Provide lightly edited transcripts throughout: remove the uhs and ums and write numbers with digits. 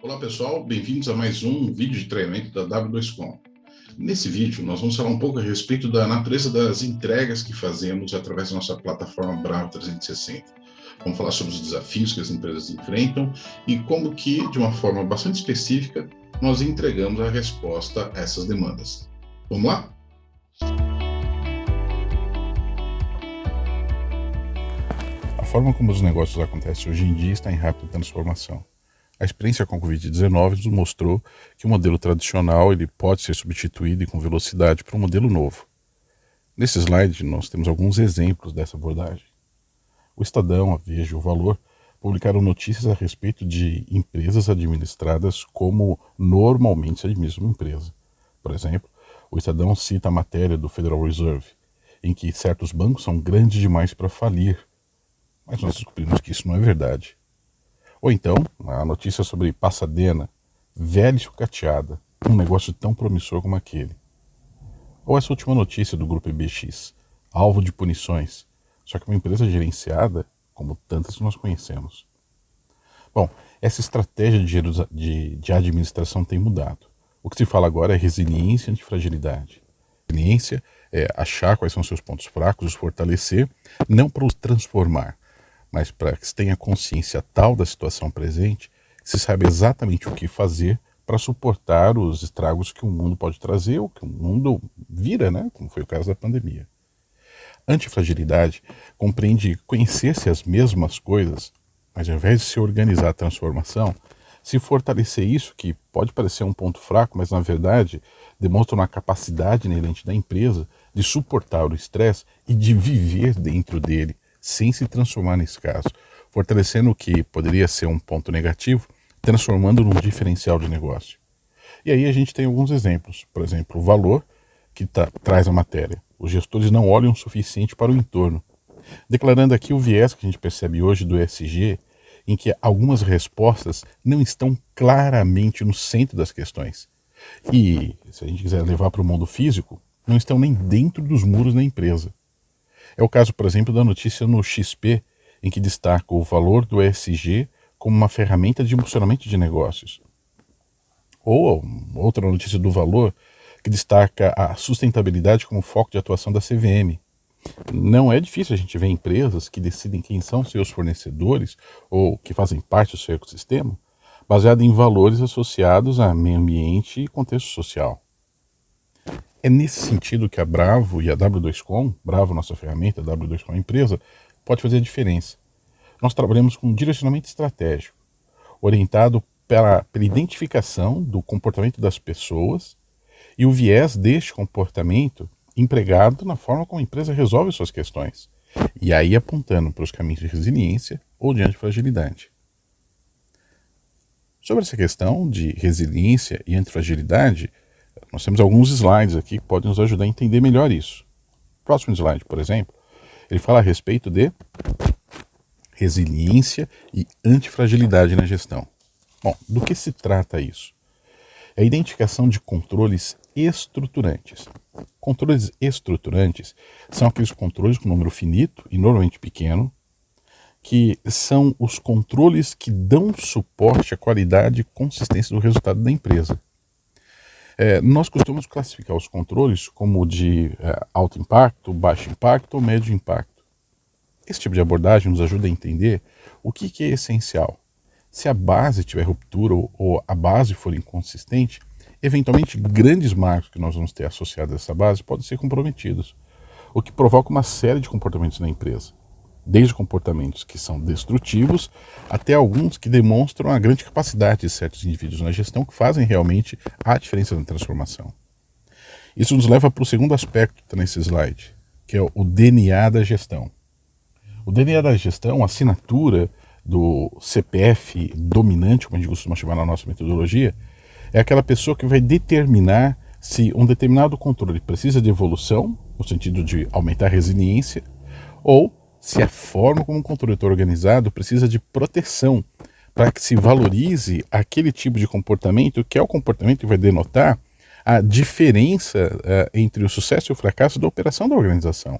Olá pessoal, bem-vindos a mais um vídeo de treinamento da W2Com. Nesse vídeo nós vamos falar um pouco a respeito da natureza das entregas que fazemos através da nossa plataforma Bravo 360. Vamos falar sobre os desafios que as empresas enfrentam e como que, de uma forma bastante específica, nós entregamos a resposta a essas demandas. Vamos lá? A forma como os negócios acontecem hoje em dia está em rápida transformação. A experiência com a Covid-19 nos mostrou que o modelo tradicional ele pode ser substituído com velocidade por um modelo novo. Nesse slide, nós temos alguns exemplos dessa abordagem. O Estadão, a Veja e o Valor publicaram notícias a respeito de empresas administradas como normalmente se administra uma empresa. Por exemplo, o Estadão cita a matéria do Federal Reserve, em que certos bancos são grandes demais para falir, mas nós descobrimos que isso não é verdade. Ou então, a notícia sobre Passadena, velha e sucateada, um negócio tão promissor como aquele. Ou essa última notícia do Grupo EBX, alvo de punições, só que uma empresa gerenciada como tantas que nós conhecemos. Bom, essa estratégia de administração tem mudado. O que se fala agora é resiliência e antifragilidade. Resiliência é achar quais são seus pontos fracos, os fortalecer, não para os transformar, mas para que se tenha consciência tal da situação presente, que se saiba exatamente o que fazer para suportar os estragos que o mundo pode trazer ou que o mundo vira, né? Como foi o caso da pandemia. Antifragilidade compreende conhecer-se as mesmas coisas, mas ao invés de se organizar a transformação, se fortalecer isso, que pode parecer um ponto fraco, mas na verdade demonstra uma capacidade inerente da empresa de suportar o estresse e de viver dentro dele, sem se transformar nesse caso, fortalecendo o que poderia ser um ponto negativo, transformando num diferencial de negócio. E aí a gente tem alguns exemplos. Por exemplo, o Valor, que traz a matéria. Os gestores não olham o suficiente para o entorno. Declarando aqui o viés que a gente percebe hoje do ESG, em que algumas respostas não estão claramente no centro das questões. E, se a gente quiser levar para o mundo físico, não estão nem dentro dos muros da empresa. É o caso, por exemplo, da notícia no XP, em que destaca o valor do ESG como uma ferramenta de impulsionamento de negócios. Ou outra notícia do Valor, que destaca a sustentabilidade como foco de atuação da CVM. Não é difícil a gente ver empresas que decidem quem são seus fornecedores ou que fazem parte do seu ecossistema, baseado em valores associados a meio ambiente e contexto social. É nesse sentido que a Bravo e a W2Com, Bravo nossa ferramenta, a W2Com empresa, pode fazer a diferença. Nós trabalhamos com um direcionamento estratégico, orientado pela identificação do comportamento das pessoas e o viés deste comportamento empregado na forma como a empresa resolve suas questões, e aí apontando para os caminhos de resiliência ou de antifragilidade. Sobre essa questão de resiliência e antifragilidade, nós temos alguns slides aqui que podem nos ajudar a entender melhor isso. O próximo slide, por exemplo, ele fala a respeito de resiliência e antifragilidade na gestão. Bom, do que se trata isso? É a identificação de controles estruturantes. Controles estruturantes são aqueles controles com número finito e normalmente pequeno, que são os controles que dão suporte à qualidade e consistência do resultado da empresa. Nós costumamos classificar os controles como de alto impacto, baixo impacto ou médio impacto. Esse tipo de abordagem nos ajuda a entender o que é essencial. Se a base tiver ruptura ou a base for inconsistente, eventualmente grandes marcos que nós vamos ter associados a essa base podem ser comprometidos, o que provoca uma série de comportamentos na empresa, desde comportamentos que são destrutivos até alguns que demonstram a grande capacidade de certos indivíduos na gestão que fazem realmente a diferença na transformação. Isso nos leva para o segundo aspecto que está nesse slide, que é o DNA da gestão. O DNA da gestão, a assinatura do CPF dominante, como a gente costuma chamar na nossa metodologia, é aquela pessoa que vai determinar se um determinado controle precisa de evolução, no sentido de aumentar a resiliência, ou se a forma como um controle está organizado precisa de proteção, para que se valorize aquele tipo de comportamento, que é o comportamento que vai denotar a diferença entre o sucesso e o fracasso da operação da organização.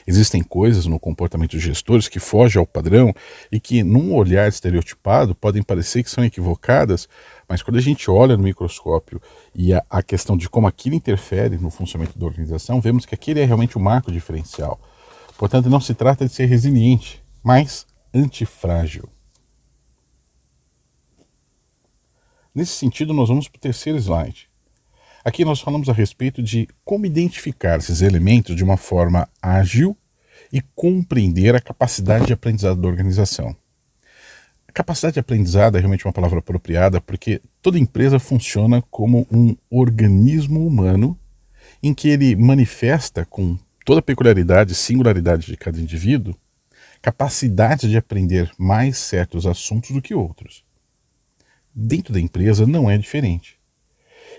Existem coisas no comportamento dos gestores que fogem ao padrão e que, num olhar estereotipado, podem parecer que são equivocadas, mas quando a gente olha no microscópio e a questão de como aquilo interfere no funcionamento da organização, vemos que aquele é realmente o marco diferencial. Portanto, não se trata de ser resiliente, mas antifrágil. Nesse sentido, nós vamos para o terceiro slide. Aqui nós falamos a respeito de como identificar esses elementos de uma forma ágil e compreender a capacidade de aprendizado da organização. A capacidade de aprendizado é realmente uma palavra apropriada porque toda empresa funciona como um organismo humano em que ele manifesta, com toda a peculiaridade e singularidade de cada indivíduo, capacidade de aprender mais certos assuntos do que outros. Dentro da empresa não é diferente.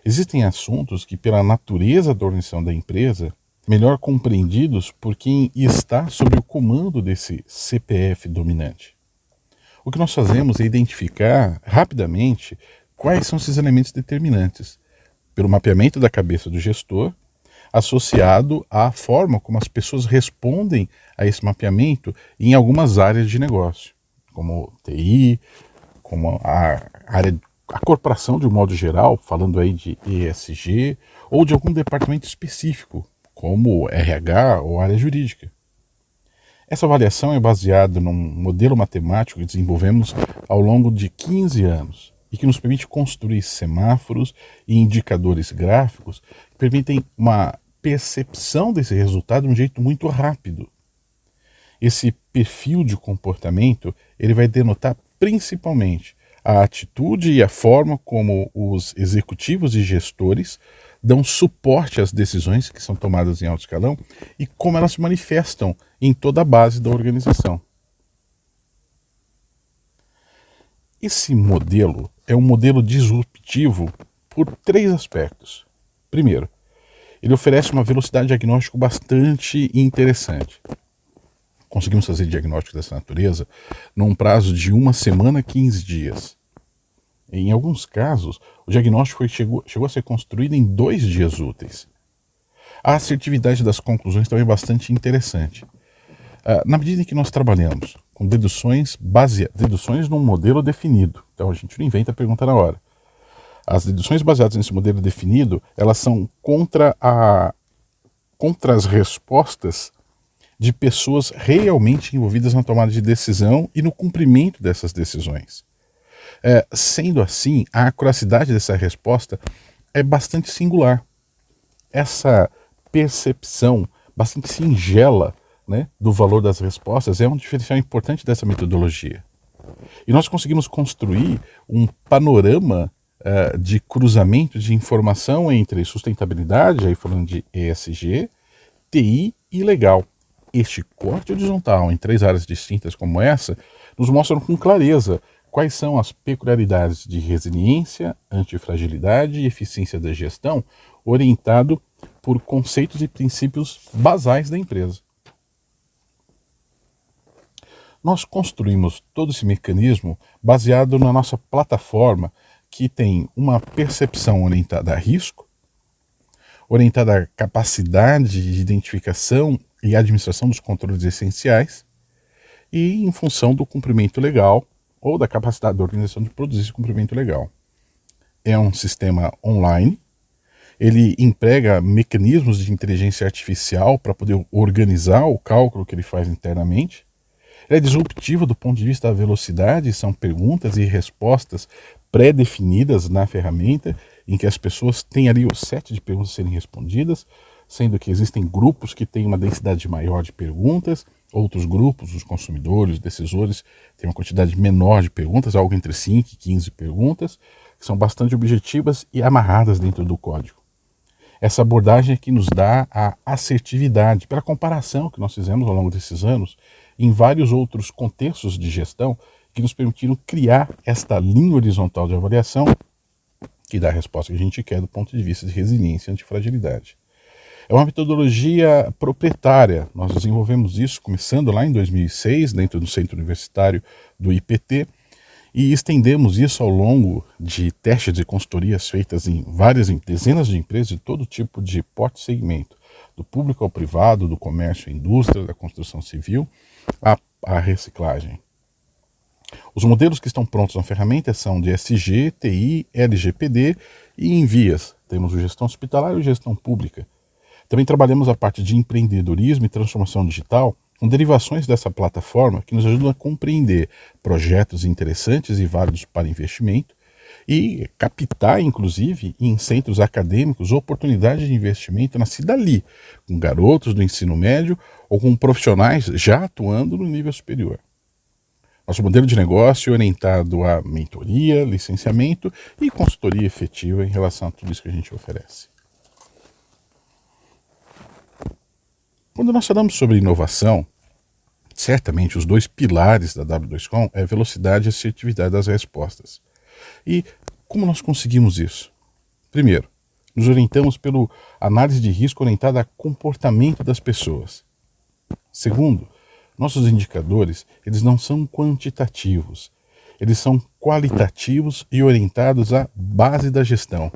Existem assuntos que, pela natureza da organização da empresa, melhor compreendidos por quem está sob o comando desse CPF dominante. O que nós fazemos é identificar rapidamente quais são esses elementos determinantes, pelo mapeamento da cabeça do gestor, associado à forma como as pessoas respondem a esse mapeamento em algumas áreas de negócio, como TI, como a corporação de um modo geral, falando aí de ESG, ou de algum departamento específico, como RH ou área jurídica. Essa avaliação é baseada num modelo matemático que desenvolvemos ao longo de 15 anos e que nos permite construir semáforos e indicadores gráficos que permitem uma percepção desse resultado de um jeito muito rápido. Esse perfil de comportamento ele vai denotar principalmente a atitude e a forma como os executivos e gestores dão suporte às decisões que são tomadas em alto escalão e como elas se manifestam em toda a base da organização. Esse modelo é um modelo disruptivo por 3 aspectos. Primeiro, ele oferece uma velocidade de diagnóstico bastante interessante. Conseguimos fazer diagnósticos dessa natureza num prazo de 1 semana a 15 dias. Em alguns casos, o diagnóstico chegou a ser construído em 2 dias úteis. A assertividade das conclusões também é bastante interessante. Na medida em que nós trabalhamos com deduções num modelo definido, então a gente não inventa a pergunta na hora. As deduções baseadas nesse modelo definido, elas são contra as respostas de pessoas realmente envolvidas na tomada de decisão e no cumprimento dessas decisões. Sendo assim, a acuracidade dessa resposta é bastante singular. Essa percepção bastante singela, né, do valor das respostas é um diferencial importante dessa metodologia. E nós conseguimos construir um panorama de cruzamento de informação entre sustentabilidade, aí falando de ESG, TI e legal. Este corte horizontal em 3 áreas distintas como essa nos mostra com clareza quais são as peculiaridades de resiliência, antifragilidade e eficiência da gestão orientado por conceitos e princípios basais da empresa. Nós construímos todo esse mecanismo baseado na nossa plataforma que tem uma percepção orientada a risco, orientada à capacidade de identificação e administração dos controles essenciais e em função do cumprimento legal ou da capacidade da organização de produzir esse cumprimento legal. É um sistema online, ele emprega mecanismos de inteligência artificial para poder organizar o cálculo que ele faz internamente. Ele é disruptivo do ponto de vista da velocidade, são perguntas e respostas pré-definidas na ferramenta, em que as pessoas têm ali o set de perguntas a serem respondidas, sendo que existem grupos que têm uma densidade maior de perguntas, outros grupos, os consumidores, os decisores, têm uma quantidade menor de perguntas, algo entre 5 e 15 perguntas, que são bastante objetivas e amarradas dentro do código. Essa abordagem é que nos dá a assertividade, pela comparação que nós fizemos ao longo desses anos, em vários outros contextos de gestão, que nos permitiram criar esta linha horizontal de avaliação que dá a resposta que a gente quer do ponto de vista de resiliência e antifragilidade. É uma metodologia proprietária, nós desenvolvemos isso começando lá em 2006, dentro do centro universitário do IPT, e estendemos isso ao longo de testes e consultorias feitas em dezenas de empresas de todo tipo de porte e segmento, do público ao privado, do comércio à indústria, da construção civil, à reciclagem. Os modelos que estão prontos na ferramenta são de SG, TI, LGPD e em vias. Temos o gestão hospitalar e gestão pública. Também trabalhamos a parte de empreendedorismo e transformação digital com derivações dessa plataforma que nos ajudam a compreender projetos interessantes e válidos para investimento e captar, inclusive, em centros acadêmicos, oportunidades de investimento nascida ali, com garotos do ensino médio ou com profissionais já atuando no nível superior. Nosso modelo de negócio é orientado a mentoria, licenciamento e consultoria efetiva em relação a tudo isso que a gente oferece. Quando nós falamos sobre inovação, certamente os dois pilares da W2Com é velocidade e assertividade das respostas. E como nós conseguimos isso? Primeiro, nos orientamos pela análise de risco orientada a comportamento das pessoas. Segundo, nossos indicadores, eles não são quantitativos, eles são qualitativos e orientados à base da gestão.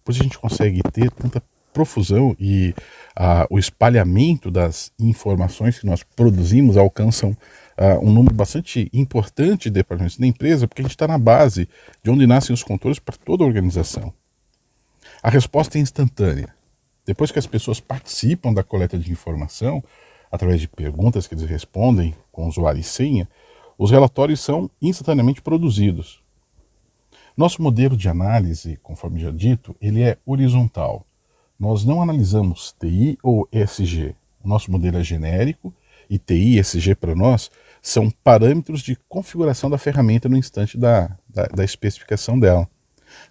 Por isso a gente consegue ter tanta profusão e o espalhamento das informações que nós produzimos alcançam um número bastante importante de departamentos da empresa, porque a gente está na base de onde nascem os controles para toda a organização. A resposta é instantânea. Depois que as pessoas participam da coleta de informação, através de perguntas que eles respondem com usuário e senha, os relatórios são instantaneamente produzidos. Nosso modelo de análise, conforme já dito, ele é horizontal. Nós não analisamos TI ou ESG. O nosso modelo é genérico e TI e ESG para nós são parâmetros de configuração da ferramenta no instante da especificação dela.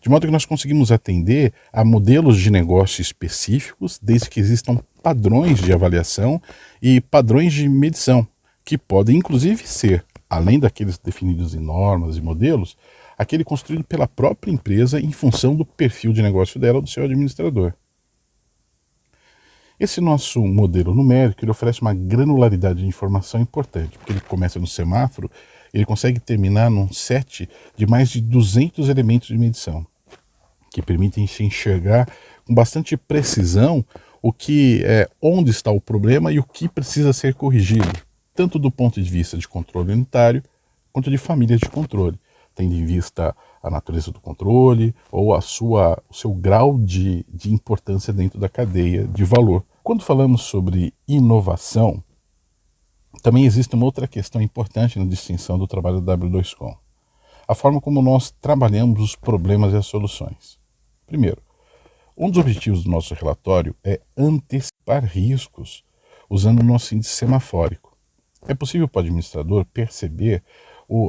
De modo que nós conseguimos atender a modelos de negócio específicos, desde que existam padrões de avaliação e padrões de medição, que podem inclusive ser, além daqueles definidos em normas e modelos, aquele construído pela própria empresa em função do perfil de negócio dela ou do seu administrador. Esse nosso modelo numérico ele oferece uma granularidade de informação importante, porque ele começa no semáforo, ele consegue terminar num set de mais de 200 elementos de medição, que permitem se enxergar com bastante precisão o que onde está o problema e o que precisa ser corrigido, tanto do ponto de vista de controle unitário, quanto de famílias de controle, tendo em vista a natureza do controle ou o seu grau de importância dentro da cadeia de valor. Quando falamos sobre inovação, também existe uma outra questão importante na distinção do trabalho da W2Com. A forma como nós trabalhamos os problemas e as soluções. Primeiro, um dos objetivos do nosso relatório é antecipar riscos usando o nosso índice semafórico. É possível para o administrador perceber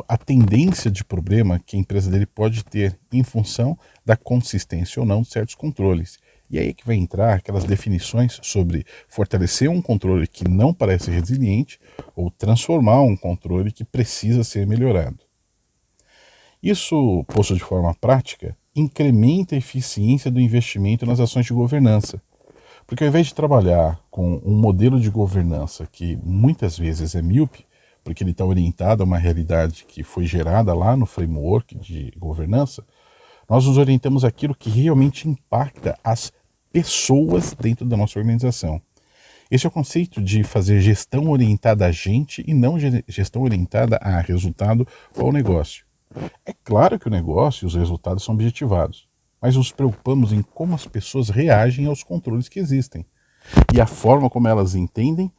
a tendência de problema que a empresa dele pode ter em função da consistência ou não de certos controles. E aí que vai entrar aquelas definições sobre fortalecer um controle que não parece resiliente ou transformar um controle que precisa ser melhorado. Isso, posto de forma prática, incrementa a eficiência do investimento nas ações de governança. Porque ao invés de trabalhar com um modelo de governança que muitas vezes é míope, porque ele está orientado a uma realidade que foi gerada lá no framework de governança, nós nos orientamos àquilo que realmente impacta as pessoas dentro da nossa organização. Esse é o conceito de fazer gestão orientada a gente e não gestão orientada a resultado ou ao negócio. É claro que o negócio e os resultados são objetivados, mas nos preocupamos em como as pessoas reagem aos controles que existem e a forma como elas entendem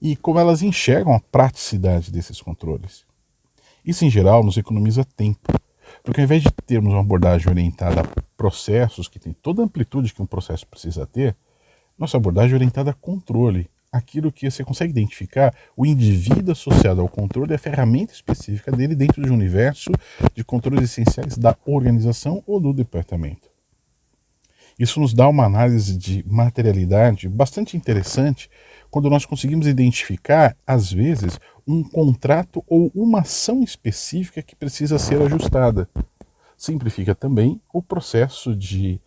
e como elas enxergam a praticidade desses controles. Isso, em geral, nos economiza tempo, porque ao invés de termos uma abordagem orientada a processos que tem toda a amplitude que um processo precisa ter, nossa abordagem é orientada a controle, aquilo que você consegue identificar o indivíduo associado ao controle e a ferramenta específica dele dentro de um universo de controles essenciais da organização ou do departamento. Isso nos dá uma análise de materialidade bastante interessante quando nós conseguimos identificar, às vezes, um contrato ou uma ação específica que precisa ser ajustada. Simplifica também o processo de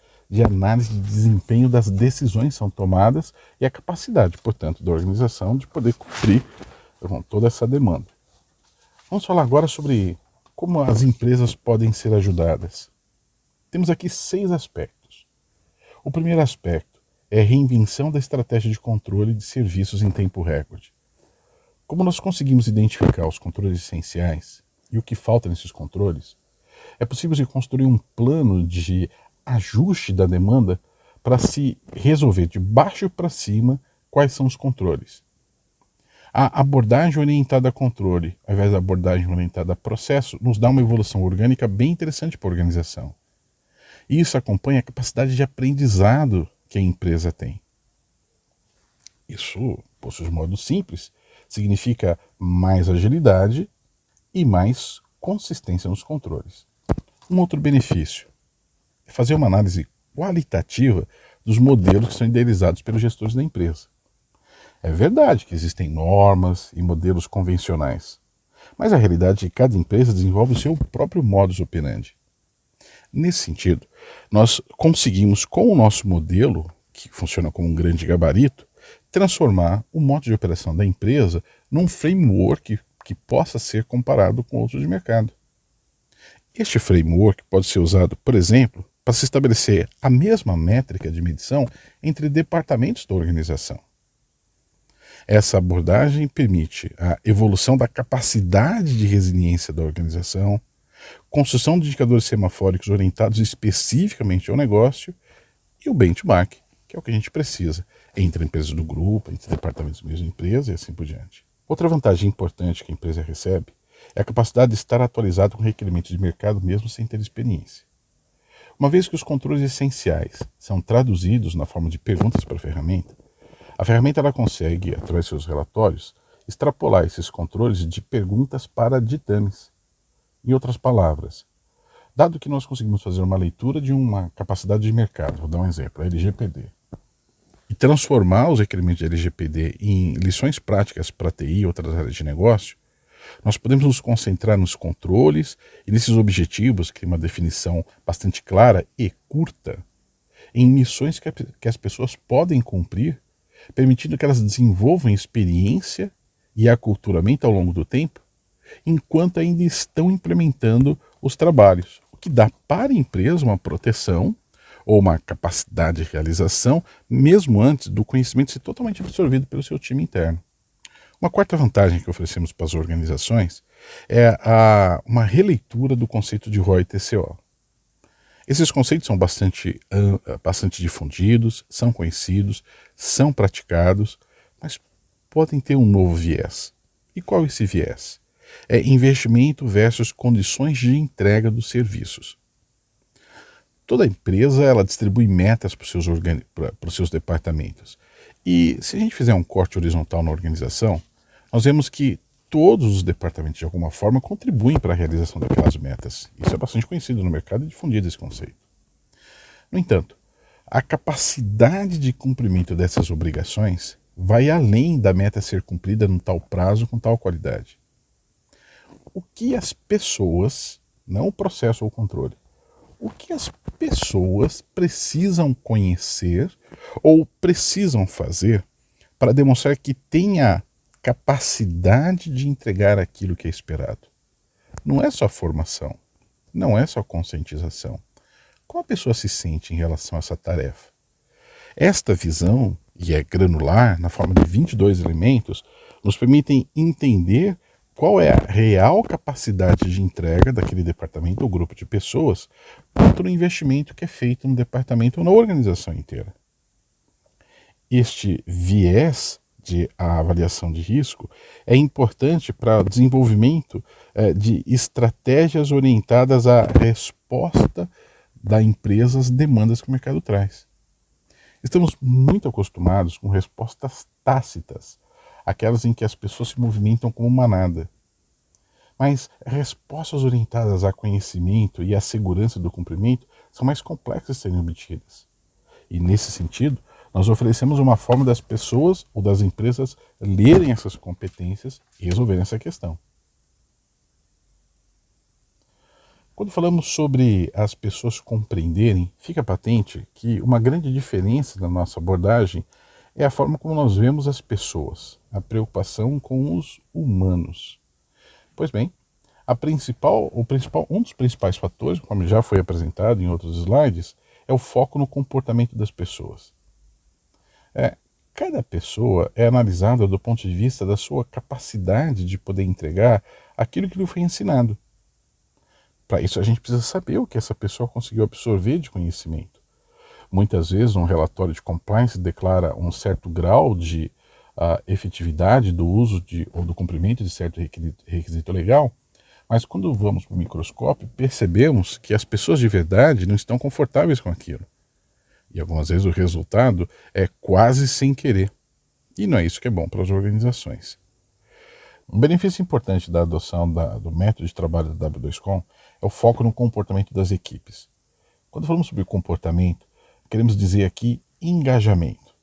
análise de desempenho das decisões que são tomadas e a capacidade, portanto, da organização de poder cumprir com toda essa demanda. Vamos falar agora sobre como as empresas podem ser ajudadas. Temos aqui 6 aspectos. O primeiro aspecto é a reinvenção da estratégia de controle de serviços em tempo recorde. Como nós conseguimos identificar os controles essenciais e o que falta nesses controles, é possível se construir um plano de ajuste da demanda para se resolver de baixo para cima quais são os controles. A abordagem orientada a controle, ao invés da abordagem orientada a processo, nos dá uma evolução orgânica bem interessante para a organização. E isso acompanha a capacidade de aprendizado que a empresa tem. Isso, posto de modo simples, significa mais agilidade e mais consistência nos controles. Um outro benefício é fazer uma análise qualitativa dos modelos que são idealizados pelos gestores da empresa. É verdade que existem normas e modelos convencionais, mas a realidade é que cada empresa desenvolve o seu próprio modus operandi. Nesse sentido, nós conseguimos, com o nosso modelo, que funciona como um grande gabarito, transformar o modo de operação da empresa num framework que possa ser comparado com outros de mercado. Este framework pode ser usado, por exemplo, para se estabelecer a mesma métrica de medição entre departamentos da organização. Essa abordagem permite a evolução da capacidade de resiliência da organização, construção de indicadores semafóricos orientados especificamente ao negócio e o benchmark, que é o que a gente precisa entre empresas do grupo, entre departamentos da mesma empresa e assim por diante. Outra vantagem importante que a empresa recebe é a capacidade de estar atualizado com requerimentos de mercado mesmo sem ter experiência. Uma vez que os controles essenciais são traduzidos na forma de perguntas para a ferramenta ela consegue, através de seus relatórios, extrapolar esses controles de perguntas para ditames. Em outras palavras, dado que nós conseguimos fazer uma leitura de uma capacidade de mercado, vou dar um exemplo, a LGPD, e transformar os requerimentos de LGPD em lições práticas para TI e outras áreas de negócio, nós podemos nos concentrar nos controles e nesses objetivos, que tem uma definição bastante clara e curta, em missões que as pessoas podem cumprir, permitindo que elas desenvolvam experiência e aculturamento ao longo do tempo, enquanto ainda estão implementando os trabalhos, o que dá para a empresa uma proteção ou uma capacidade de realização, mesmo antes do conhecimento ser totalmente absorvido pelo seu time interno. Uma quarta vantagem que oferecemos para as organizações é uma releitura do conceito de ROI e TCO. Esses conceitos são bastante difundidos, são conhecidos, são praticados, mas podem ter um novo viés. E qual é esse viés? É investimento versus condições de entrega dos serviços. Toda empresa ela distribui metas para os seus departamentos. E se a gente fizer um corte horizontal na organização, nós vemos que todos os departamentos, de alguma forma, contribuem para a realização daquelas metas. Isso é bastante conhecido no mercado e difundido esse conceito. No entanto, a capacidade de cumprimento dessas obrigações vai além da meta ser cumprida num tal prazo com tal qualidade. O que as pessoas, não o processo ou o controle, o que as pessoas precisam conhecer ou precisam fazer para demonstrar que tem a capacidade de entregar aquilo que é esperado. Não é só formação, não é só conscientização. Como a pessoa se sente em relação a essa tarefa? Esta visão, e é granular, na forma de 22 elementos, nos permitem entender qual é a real capacidade de entrega daquele departamento ou grupo de pessoas contra o investimento que é feito no departamento ou na organização inteira. Este viés de avaliação de risco é importante para o desenvolvimento de estratégias orientadas à resposta da empresa às demandas que o mercado traz. Estamos muito acostumados com respostas tácitas, aquelas em que as pessoas se movimentam como manada. Mas respostas orientadas a conhecimento e à segurança do cumprimento são mais complexas de serem obtidas. E nesse sentido, nós oferecemos uma forma das pessoas ou das empresas lerem essas competências e resolverem essa questão. Quando falamos sobre as pessoas compreenderem, fica patente que uma grande diferença na nossa abordagem é a forma como nós vemos as pessoas, a preocupação com os humanos. Pois bem, um dos principais fatores, como já foi apresentado em outros slides, é o foco no comportamento das pessoas. É, cada pessoa é analisada do ponto de vista da sua capacidade de poder entregar aquilo que lhe foi ensinado. Para isso a gente precisa saber o que essa pessoa conseguiu absorver de conhecimento. Muitas vezes um relatório de compliance declara um certo grau de efetividade do uso ou do cumprimento de certo requisito legal, mas quando vamos para o microscópio, percebemos que as pessoas de verdade não estão confortáveis com aquilo. E algumas vezes o resultado é quase sem querer. E não é isso que é bom para as organizações. Um benefício importante da adoção do método de trabalho da W2Com é o foco no comportamento das equipes. Quando falamos sobre comportamento, queremos dizer aqui engajamento.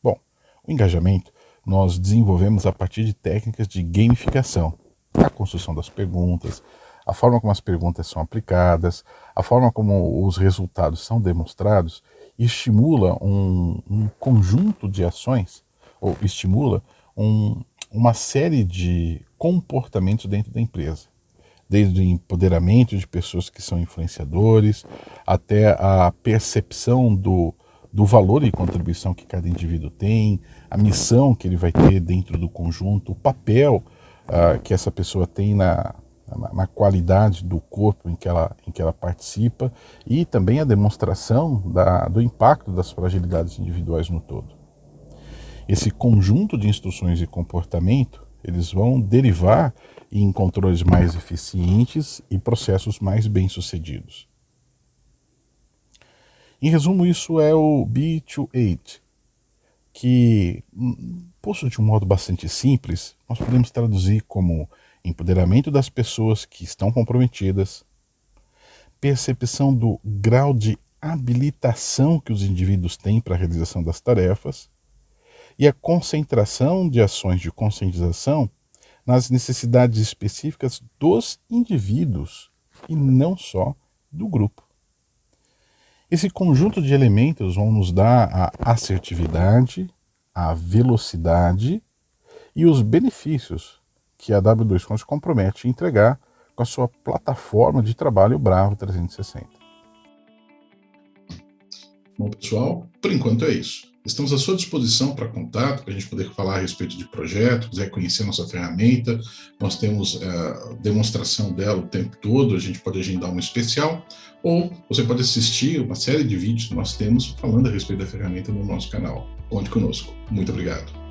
Bom, o engajamento nós desenvolvemos a partir de técnicas de gamificação, a construção das perguntas, a forma como as perguntas são aplicadas, a forma como os resultados são demonstrados, estimula um conjunto de ações, ou estimula uma série de comportamentos dentro da empresa, desde o empoderamento de pessoas que são influenciadores, até a percepção do valor e contribuição que cada indivíduo tem, a missão que ele vai ter dentro do conjunto, o papel que essa pessoa tem na qualidade do corpo em que ela participa, e também a demonstração do impacto das fragilidades individuais no todo. Esse conjunto de instruções e comportamento, eles vão derivar em controles mais eficientes e processos mais bem-sucedidos. Em resumo, isso é o B2H, que, posto de um modo bastante simples, nós podemos traduzir como empoderamento das pessoas que estão comprometidas, percepção do grau de habilitação que os indivíduos têm para a realização das tarefas, e a concentração de ações de conscientização nas necessidades específicas dos indivíduos e não só do grupo. Esse conjunto de elementos vão nos dar a assertividade, a velocidade e os benefícios que a W2Com se compromete a entregar com a sua plataforma de trabalho Bravo 360. Bom, pessoal, por enquanto é isso. Estamos à sua disposição para contato, para a gente poder falar a respeito de projeto, quiser conhecer nossa ferramenta. Nós temos demonstração dela o tempo todo, a gente pode agendar um especial, ou você pode assistir uma série de vídeos que nós temos falando a respeito da ferramenta no nosso canal. Conte conosco. Muito obrigado.